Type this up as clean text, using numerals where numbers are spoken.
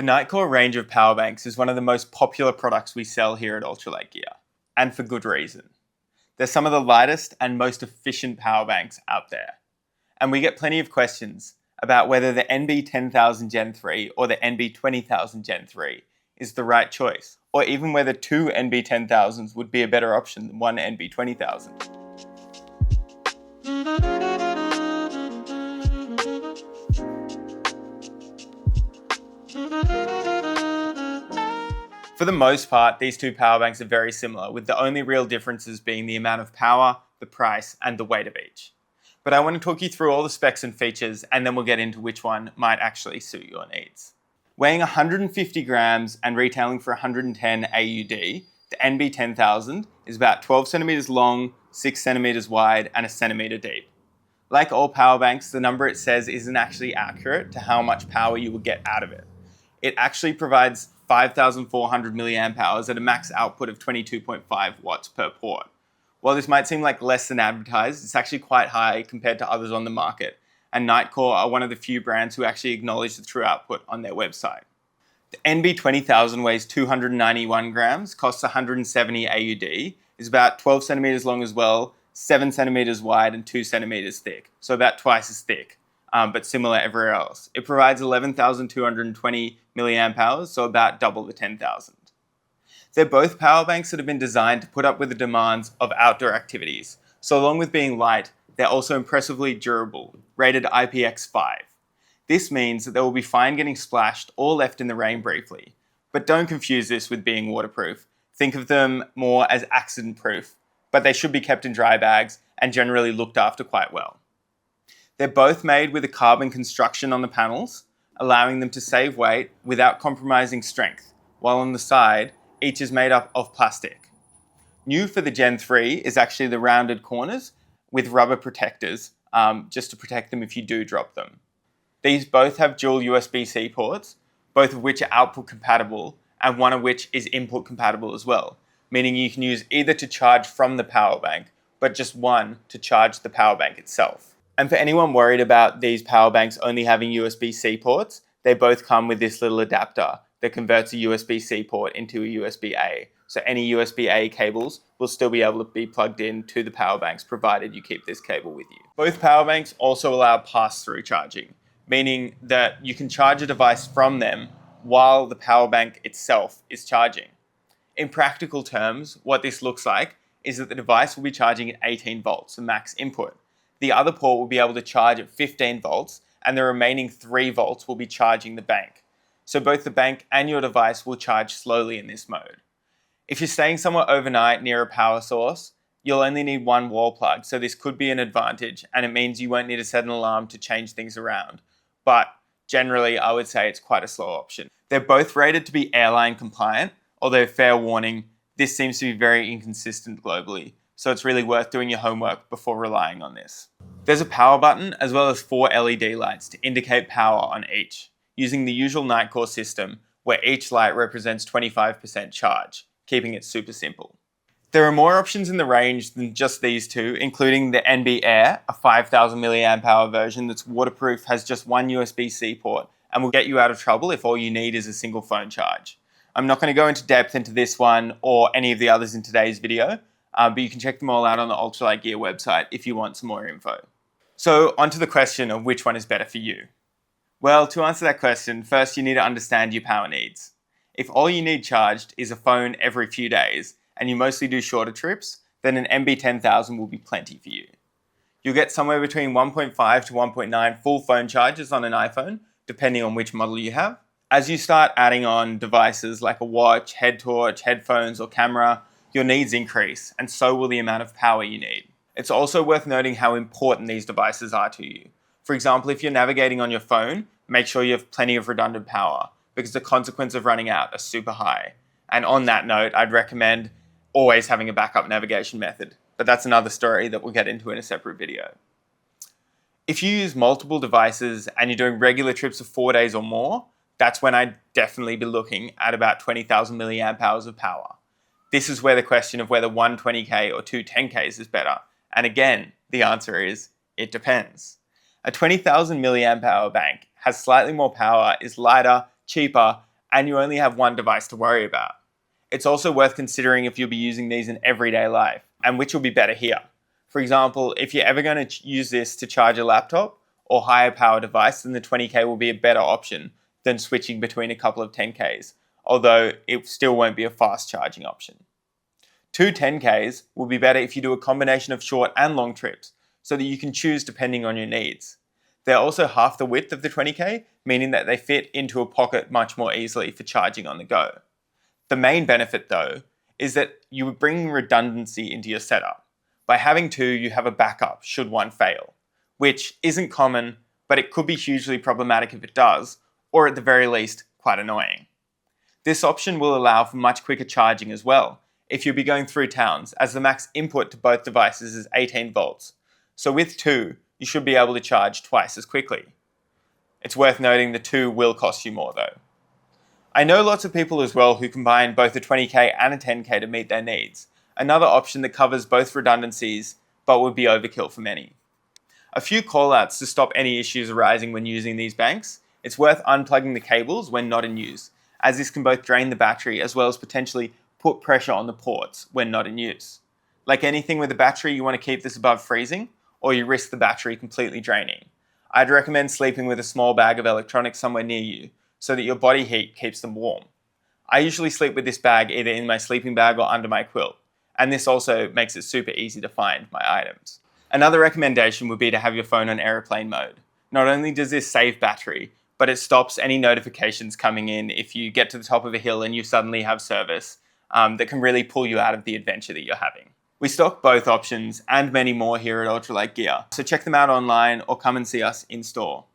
The Nitecore range of power banks is one of the most popular products we sell here at Ultralight Gear, and for good reason. They're some of the lightest and most efficient power banks out there. And we get plenty of questions about whether the NB10000 Gen 3 or the NB20000 Gen 3 is the right choice, or even whether two NB10000s would be a better option than one NB20000. For the most part, these two power banks are very similar, with the only real differences being the amount of power, the price, and the weight of each. But I want to talk you through all the specs and features, and then we'll get into which one might actually suit your needs. Weighing 150 grams and retailing for 110 AUD, the NB10000 is about 12 centimeters long, 6 centimeters wide, and a centimeter deep. Like all power banks, the number it says isn't actually accurate to how much power you will get out of it. It actually provides 5,400 milliamp hours at a max output of 22.5 watts per port. While this might seem like less than advertised, it's actually quite high compared to others on the market, and Nitecore are one of the few brands who actually acknowledge the true output on their website. The NB20000 weighs 291 grams, costs 170 AUD, is about 12 centimeters long as well, 7 centimeters wide and 2 centimeters thick, so about twice as thick. But similar everywhere else. It provides 11,220 milliamp hours, so about double the 10,000. They're both power banks that have been designed to put up with the demands of outdoor activities. So along with being light, they're also impressively durable, rated IPX5. This means that they will be fine getting splashed or left in the rain briefly. But don't confuse this with being waterproof. Think of them more as accident-proof, but they should be kept in dry bags and generally looked after quite well. They're both made with a carbon construction on the panels, allowing them to save weight without compromising strength, while on the side, each is made up of plastic. New for the Gen 3 is actually the rounded corners with rubber protectors, just to protect them if you do drop them. These both have dual USB-C ports, both of which are output compatible, and one of which is input compatible as well, meaning you can use either to charge from the power bank, but just one to charge the power bank itself. And for anyone worried about these power banks only having USB-C ports, they both come with this little adapter that converts a USB-C port into a USB-A. So any USB-A cables will still be able to be plugged in to the power banks, provided you keep this cable with you. Both power banks also allow pass-through charging, meaning that you can charge a device from them while the power bank itself is charging. In practical terms, what this looks like is that the device will be charging at 18 volts, the max input. The other port will be able to charge at 15 volts, and the remaining 3 volts will be charging the bank. So both the bank and your device will charge slowly in this mode. If you're staying somewhere overnight near a power source, you'll only need one wall plug, so this could be an advantage, and it means you won't need to set an alarm to change things around. But generally, I would say it's quite a slow option. They're both rated to be airline compliant, although fair warning, this seems to be very inconsistent globally. So it's really worth doing your homework before relying on this. There's a power button as well as 4 LED lights to indicate power on each, using the usual Nitecore system where each light represents 25% charge, keeping it super simple. There are more options in the range than just these two, including the NB Air, a 5,000 milliamp hour version that's waterproof, has just one USB-C port, and will get you out of trouble if all you need is a single phone charge. I'm not going to go into depth into this one or any of the others in today's video, but you can check them all out on the Ultralight Gear website if you want some more info. So onto the question of which one is better for you. Well, to answer that question, first you need to understand your power needs. If all you need charged is a phone every few days, and you mostly do shorter trips, then an NB10000 will be plenty for you. You'll get somewhere between 1.5 to 1.9 full phone charges on an iPhone, depending on which model you have. As you start adding on devices like a watch, head torch, headphones, or camera, your needs increase, and so will the amount of power you need. It's also worth noting how important these devices are to you. For example, if you're navigating on your phone, make sure you have plenty of redundant power, because the consequences of running out are super high. And on that note, I'd recommend always having a backup navigation method, but that's another story that we'll get into in a separate video. If you use multiple devices and you're doing regular trips of 4 days or more, that's when I'd definitely be looking at about 20,000 milliamp hours of power. This is where the question of whether one 20K or two 10Ks is better. And again, the answer is, it depends. A 20,000 milliamp hour bank has slightly more power, is lighter, cheaper, and you only have one device to worry about. It's also worth considering if you'll be using these in everyday life, and which will be better here. For example, if you're ever going to use this to charge a laptop or higher power device, then the 20K will be a better option than switching between a couple of 10Ks, although it still won't be a fast charging option. Two 10Ks will be better if you do a combination of short and long trips, so that you can choose depending on your needs. They're also half the width of the 20K, meaning that they fit into a pocket much more easily for charging on the go. The main benefit, though, is that you are bringing redundancy into your setup. By having two, you have a backup should one fail, which isn't common, but it could be hugely problematic if it does, or at the very least, quite annoying. This option will allow for much quicker charging as well, if you'll be going through towns, as the max input to both devices is 18 volts. So with two, you should be able to charge twice as quickly. It's worth noting the two will cost you more though. I know lots of people as well who combine both a 20K and a 10K to meet their needs, another option that covers both redundancies but would be overkill for many. A few callouts to stop any issues arising when using these banks. It's worth unplugging the cables when not in use, as this can both drain the battery as well as potentially put pressure on the ports when not in use. Like anything with a battery, you want to keep this above freezing, or you risk the battery completely draining. I'd recommend sleeping with a small bag of electronics somewhere near you, so that your body heat keeps them warm. I usually sleep with this bag either in my sleeping bag or under my quilt, and this also makes it super easy to find my items. Another recommendation would be to have your phone on airplane mode. Not only does this save battery, but it stops any notifications coming in if you get to the top of a hill and you suddenly have service that can really pull you out of the adventure that you're having. We stock both options and many more here at Ultralight Gear, so check them out online or come and see us in store.